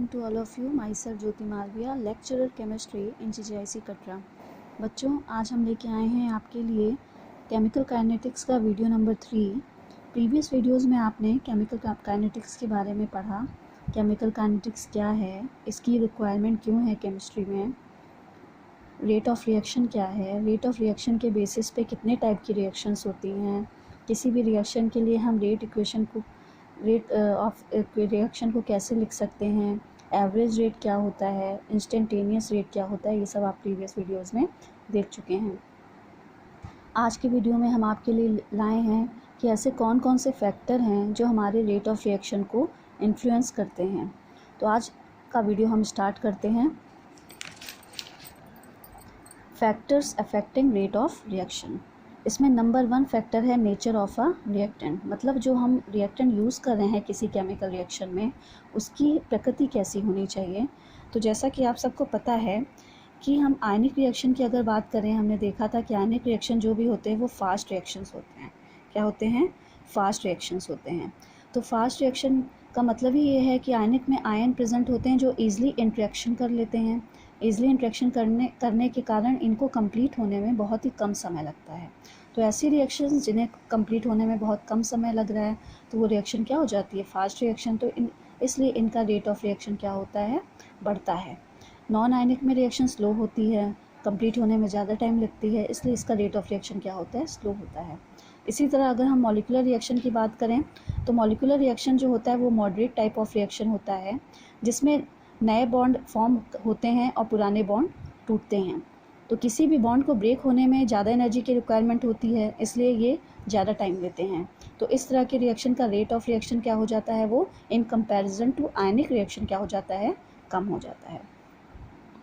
morning to all of you. Myself Jyoti Malviya, lecturer chemistry in GGIC Katra. बच्चों, आज हम लेके आए हैं आपके लिए केमिकल काइनेटिक्स का वीडियो नंबर 3। प्रीवियस वीडियोस में आपने केमिकल काइनेटिक्स के बारे में पढ़ा। केमिकल काइनेटिक्स क्या है, इसकी रिक्वायरमेंट क्यों है केमिस्ट्री में, रेट ऑफ रिएक्शन क्या है, रेट ऑफ रिएक्शन के बेसिस पे कितने टाइप की रिएक्शंस होती हैं, किसी भी रिएक्शन के लिए हम रेट ऑफ रिएक्शन को कैसे लिख सकते हैं, एवरेज रेट क्या होता है, इंस्टेंटेनियस रेट क्या होता है, ये सब आप प्रीवियस वीडियोस में देख चुके हैं। आज के वीडियो में हम आपके लिए लाए हैं कि ऐसे कौन कौन से फैक्टर हैं जो हमारे रेट ऑफ रिएक्शन को इन्फ्लुएंस करते हैं। तो आज का वीडियो हम स्टार्ट करते हैं। Factors affecting rate of reaction. इसमें नंबर 1 फैक्टर है नेचर ऑफ अ रिएक्टेंट, मतलब जो हम रिएक्टेंट यूज़ कर रहे हैं किसी केमिकल रिएक्शन में, उसकी प्रकृति कैसी होनी चाहिए। तो जैसा कि आप सबको पता है कि हम आयनिक रिएक्शन की अगर बात करें, हमने देखा था कि आयनिक रिएक्शन जो भी होते हैं वो फास्ट रिएक्शंस होते हैं। क्या होते हैं? फास्ट रिएक्शंस होते हैं। तो फास्ट रिएक्शन का मतलब ही ये है कि आयनिक में आयन प्रेजेंट होते हैं जो ईज़िली इंटरेक्शन कर लेते हैं। ईज़िली इंटरेक्शन करने के कारण इनको कंप्लीट होने में बहुत ही कम समय लगता है। तो ऐसी रिएक्शंस जिन्हें कंप्लीट होने में बहुत कम समय लग रहा है, तो वो रिएक्शन क्या हो जाती है? Fast reaction. तो इसलिए इनका रेट ऑफ रिएक्शन क्या होता है? बढ़ता है। नॉन आयनिक में रिएक्शन स्लो होती है, कंप्लीट होने में ज़्यादा टाइम लगती है, इसलिए इसका रेट ऑफ रिएक्शन क्या होता है? स्लो होता है। इसी तरह अगर हम मॉलिक्यूलर रिएक्शन की बात करें, तो मॉलिक्यूलर रिएक्शन जो होता है वो मॉडरेट टाइप ऑफ रिएक्शन होता है, जिसमें नए बॉन्ड फॉर्म होते हैं और पुराने बॉन्ड टूटते हैं। तो किसी भी बॉन्ड को ब्रेक होने में ज़्यादा एनर्जी की रिक्वायरमेंट होती है, इसलिए ये ज़्यादा टाइम लेते हैं। तो इस तरह के रिएक्शन का रेट ऑफ रिएक्शन क्या हो जाता है? वो in comparison to ionic reaction क्या हो जाता है? कम हो जाता है।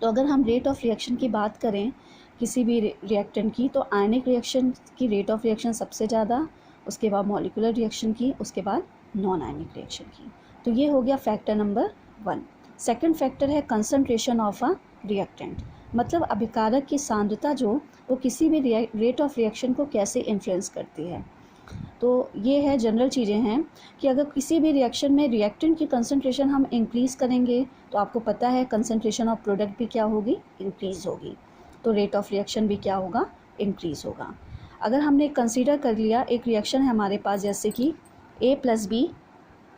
तो अगर हम रेट ऑफ रिएक्शन की बात करें किसी भी रिएक्टेंट की, तो आयनिक रिएक्शन की रेट ऑफ रिएक्शन सबसे ज़्यादा, उसके बाद मॉलिक्यूलर रिएक्शन की, उसके बाद नॉन आयनिक रिएक्शन की। तो ये हो गया फैक्टर नंबर 1। सेकंड फैक्टर है कंसंट्रेशन ऑफ अ रिएक्टेंट, मतलब अभिकारक की सांद्रता जो वो किसी भी रेट ऑफ रिएक्शन को कैसे इन्फ्लुएंस करती है। तो ये है जनरल चीज़ें हैं कि अगर किसी भी रिएक्शन में रिएक्टेंट की कंसंट्रेशन हम इंक्रीज़ करेंगे, तो आपको पता है कंसंट्रेशन ऑफ प्रोडक्ट भी क्या होगी? इंक्रीज़ होगी। तो रेट ऑफ रिएक्शन भी क्या होगा? इंक्रीज़ होगा। अगर हमने कंसीडर कर लिया एक रिएक्शन है हमारे पास, जैसे कि A+B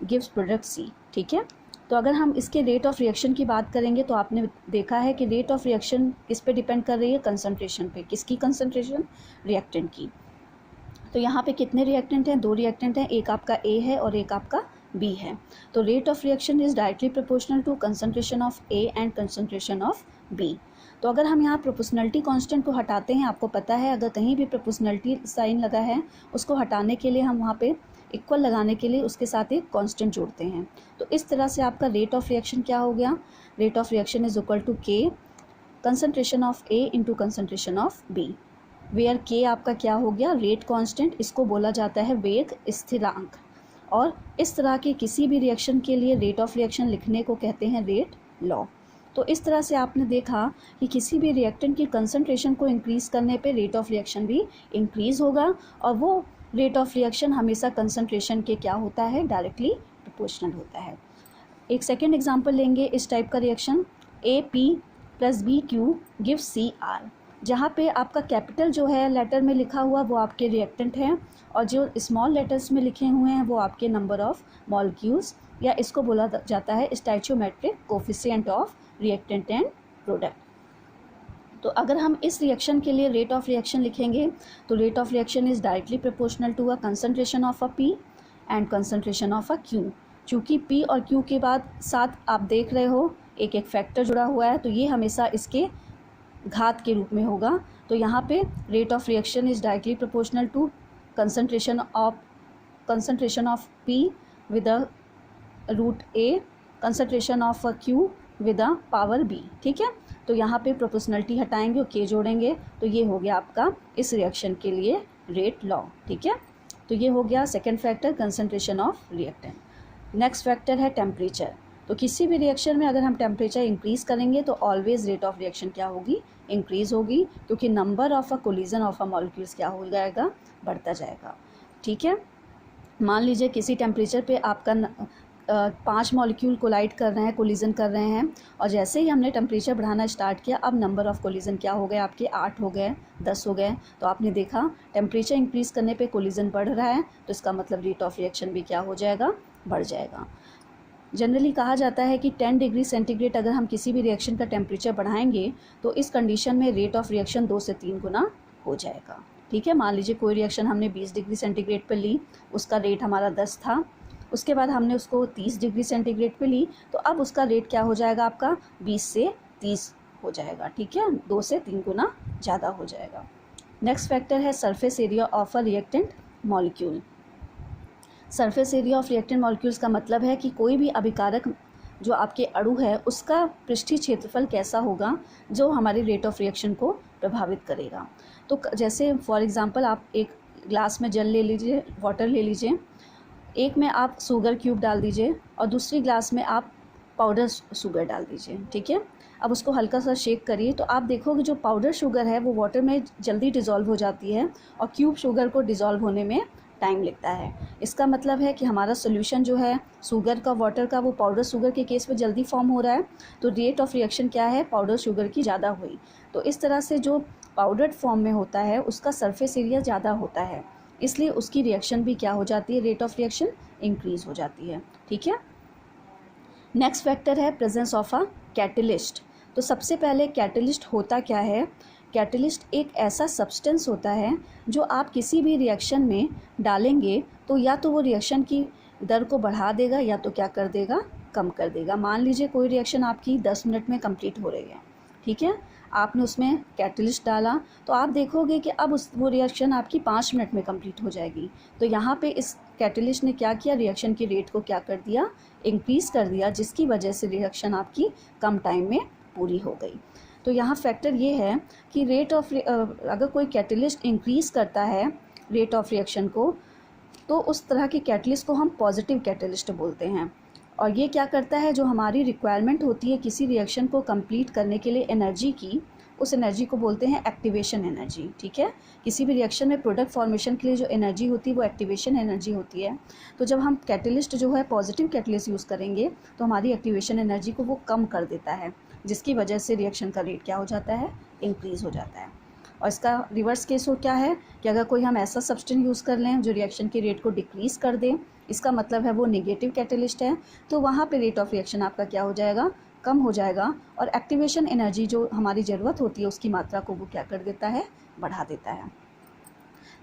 गिव्स प्रोडक्ट C, ठीक है। तो अगर हम इसके रेट ऑफ रिएक्शन की बात करेंगे, तो आपने देखा है कि रेट ऑफ रिएक्शन किस पे डिपेंड कर रही है? कंसंट्रेशन पे। किसकी कंसंट्रेशन? रिएक्टेंट की। तो यहाँ पे कितने रिएक्टेंट हैं? 2 रिएक्टेंट हैं, एक आपका A है और एक आपका B है। तो rate of reaction is directly proportional to concentration of A and concentration of B। तो अगर हम यहाँ प्रोपोर्शनलिटी कांस्टेंट को हटाते हैं, आपको पता है अगर कहीं भी प्रोपोर्शनलिटी साइन लगा है, उसको हटाने के लिए हम वहाँ पे इक्वल लगाने के लिए उसके साथ एक कांस्टेंट जोड़ते हैं। तो इस तरह से आपका रेट ऑफ रिएक्शन क्या हो गया? Rate of reaction is equal to K concentration of A into concentration of B, where K आपका क्या हो गया? Rate constant. इसको बोला जाता है वेग स्थिरांक। और इस तरह के किसी भी रिएक्शन के लिए रेट ऑफ रिएक्शन लिखने को कहते हैं रेट लॉ। तो इस तरह से आपने देखा कि किसी भी रिएक्टेंट की कंसंट्रेशन को इंक्रीज़ करने पे रेट ऑफ रिएक्शन भी इंक्रीज़ होगा, और वो रेट ऑफ रिएक्शन हमेशा कंसंट्रेशन के क्या होता है? डायरेक्टली प्रोपोर्शनल होता है। एक सेकेंड एग्जांपल लेंगे इस टाइप का रिएक्शन, AP+BQ गिव्स CR, जहाँ पे आपका कैपिटल जो है लेटर में लिखा हुआ वो आपके रिएक्टेंट हैं, और जो स्मॉल लेटर्स में लिखे हुए हैं वो आपके नंबर ऑफ मॉलिक्यूल्स, या इसको बोला जाता है stoichiometric coefficient of reactant and product. तो अगर हम इस रिएक्शन के लिए रेट ऑफ रिएक्शन लिखेंगे, तो rate of reaction is directly proportional to uh concentration of uh P and concentration of uh Q। चूँकि P और Q के बाद साथ आप देख रहे हो एक एक फैक्टर जुड़ा हुआ है, तो ये हमेशा इसके घात के रूप में होगा। तो यहाँ पे rate of reaction is directly proportional to concentration of P with a root A, concentration of Q with a power B, ठीक है। तो यहाँ पे प्रोपोर्शनलिटी हटाएंगे और K जोड़ेंगे, तो ये हो गया आपका इस रिएक्शन के लिए रेट लॉ, ठीक है। तो ये हो गया second factor, concentration of reactant. Next factor है टेम्परेचर। तो किसी भी रिएक्शन में अगर हम टेम्परेचर इंक्रीज़ करेंगे, तो ऑलवेज रेट ऑफ रिएक्शन क्या होगी? इंक्रीज़ होगी, क्योंकि number of a collision of a molecules क्या हो जाएगा? बढ़ता जाएगा, ठीक है। मान लीजिए किसी टेम्परेचर पे आपका 5 मॉलिक्यूल कोलाइड कर रहे हैं, कोलिजन कर रहे हैं, और जैसे ही हमने टेम्परेचर बढ़ाना स्टार्ट किया, अब नंबर ऑफ़ कोलिजन क्या हो गए आपके, 8 हो गए, 10 हो गए। तो आपने देखा टेम्परेचर इंक्रीज़ करने पे कोलिजन बढ़ रहा है, तो इसका मतलब रेट ऑफ रिएक्शन भी क्या हो जाएगा, बढ़ जाएगा। जनरली कहा जाता है कि 10 डिग्री सेंटीग्रेड अगर हम किसी भी रिएक्शन का टेम्परेचर बढ़ाएंगे तो इस कंडीशन में रेट ऑफ रिएक्शन 2 से 3 गुना हो जाएगा। ठीक है, मान लीजिए कोई रिएक्शन हमने 20 डिग्री सेंटीग्रेड पर ली, उसका रेट हमारा 10 था, उसके बाद हमने उसको 30 डिग्री सेंटीग्रेड पे ली, तो अब उसका रेट क्या हो जाएगा आपका, 20 से 30 हो जाएगा। ठीक है, 2 से 3 गुना ज़्यादा हो जाएगा। नेक्स्ट फैक्टर है surface area of a reactant molecule. Surface area of reactant molecules का मतलब है कि कोई भी अभिकारक जो आपके अणु है उसका पृष्ठीय क्षेत्रफल कैसा होगा जो हमारे रेट ऑफ रिएक्शन को प्रभावित करेगा। तो जैसे फॉर एग्जांपल आप एक ग्लास में जल ले लीजिए, वाटर ले लीजिए, एक में आप शुगर क्यूब डाल दीजिए और दूसरी ग्लास में आप पाउडर शुगर डाल दीजिए। ठीक है, अब उसको हल्का सा शेक करिए तो आप देखोगे जो पाउडर शुगर है वो वाटर में जल्दी डिज़ोल्व हो जाती है और क्यूब शुगर को डिज़ोल्व होने में टाइम लगता है। इसका मतलब है कि हमारा सोल्यूशन जो है शुगर का, वाटर का, वो पाउडर शुगर के केस में जल्दी फॉर्म हो रहा है, तो रेट ऑफ रिएक्शन क्या है, पाउडर शुगर की ज़्यादा हुई। तो इस तरह से जो पाउडर्ड फॉर्म में होता है उसका सरफेस एरिया ज़्यादा होता है, इसलिए उसकी रिएक्शन भी क्या हो जाती है, रेट ऑफ रिएक्शन इंक्रीज़ हो जाती है। ठीक है, नेक्स्ट फैक्टर है प्रेजेंस ऑफ अ कैटलिस्ट। तो सबसे पहले कैटलिस्ट होता क्या है, कैटलिस्ट एक ऐसा सब्सटेंस होता है जो आप किसी भी रिएक्शन में डालेंगे तो या तो वो रिएक्शन की दर को बढ़ा देगा या तो क्या कर देगा, कम कर देगा। मान लीजिए कोई रिएक्शन आपकी 10 मिनट में कंप्लीट हो रही है, ठीक है, आपने उसमें कैटलिस्ट डाला तो आप देखोगे कि अब वो रिएक्शन आपकी 5 मिनट में कंप्लीट हो जाएगी। तो यहाँ पे इस कैटलिस्ट ने क्या किया, रिएक्शन की रेट को क्या कर दिया, इंक्रीज़ कर दिया, जिसकी वजह से रिएक्शन आपकी कम टाइम में पूरी हो गई। तो यहाँ फैक्टर ये है कि रेट ऑफ अगर कोई कैटलिस्ट इंक्रीज़ करता है रेट ऑफ रिएक्शन को, तो उस तरह की कैटलिस्ट को हम पॉजिटिव कैटलिस्ट बोलते हैं। और ये क्या करता है, जो हमारी रिक्वायरमेंट होती है किसी रिएक्शन को कंप्लीट करने के लिए एनर्जी की, उस एनर्जी को बोलते हैं एक्टिवेशन एनर्जी। ठीक है, किसी भी रिएक्शन में प्रोडक्ट फॉर्मेशन के लिए जो एनर्जी होती है वो एक्टिवेशन एनर्जी होती है। तो जब हम कैटलिस्ट जो है पॉजिटिव कैटलिस्ट यूज़ करेंगे तो हमारी एक्टिवेशन एनर्जी को वो कम कर देता है, जिसकी वजह से रिएक्शन का रेट क्या हो जाता है, इंक्रीज़ हो जाता है। और इसका रिवर्स केस हो क्या है कि अगर कोई हम ऐसा सब्सटेंस यूज़ कर लें जो रिएक्शन के रेट को डिक्रीज़ कर दे, इसका मतलब है वो नेगेटिव कैटलिस्ट है, तो वहाँ पे रेट ऑफ रिएक्शन आपका क्या हो जाएगा, कम हो जाएगा, और एक्टिवेशन एनर्जी जो हमारी ज़रूरत होती है उसकी मात्रा को वो क्या कर देता है, बढ़ा देता है।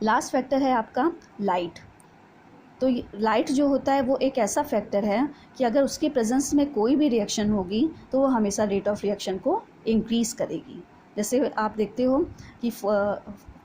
लास्ट फैक्टर है आपका लाइट। तो लाइट जो होता है वो एक ऐसा फैक्टर है कि अगर उसके प्रेजेंस में कोई भी रिएक्शन होगी तो वो हमेशा रेट ऑफ रिएक्शन को इंक्रीज़ करेगी। जैसे आप देखते हो कि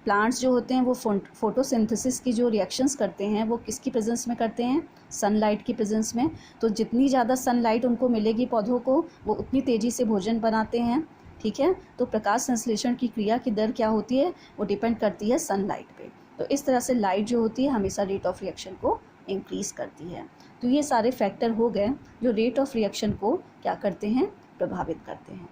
प्लांट्स जो होते हैं वो फोटोसिंथेसिस की जो रिएक्शंस करते हैं वो किसकी प्रेजेंस में करते हैं, सनलाइट की प्रेजेंस में। तो जितनी ज़्यादा सनलाइट उनको मिलेगी पौधों को, वो उतनी तेज़ी से भोजन बनाते हैं। ठीक है, तो प्रकाश संश्लेषण की क्रिया की दर क्या होती है, वो डिपेंड करती है सनलाइट पे। तो इस तरह से लाइट जो होती है हमेशा रेट ऑफ रिएक्शन को इंक्रीज़ करती है। तो ये सारे फैक्टर हो गए जो रेट ऑफ रिएक्शन को क्या करते हैं, प्रभावित करते हैं।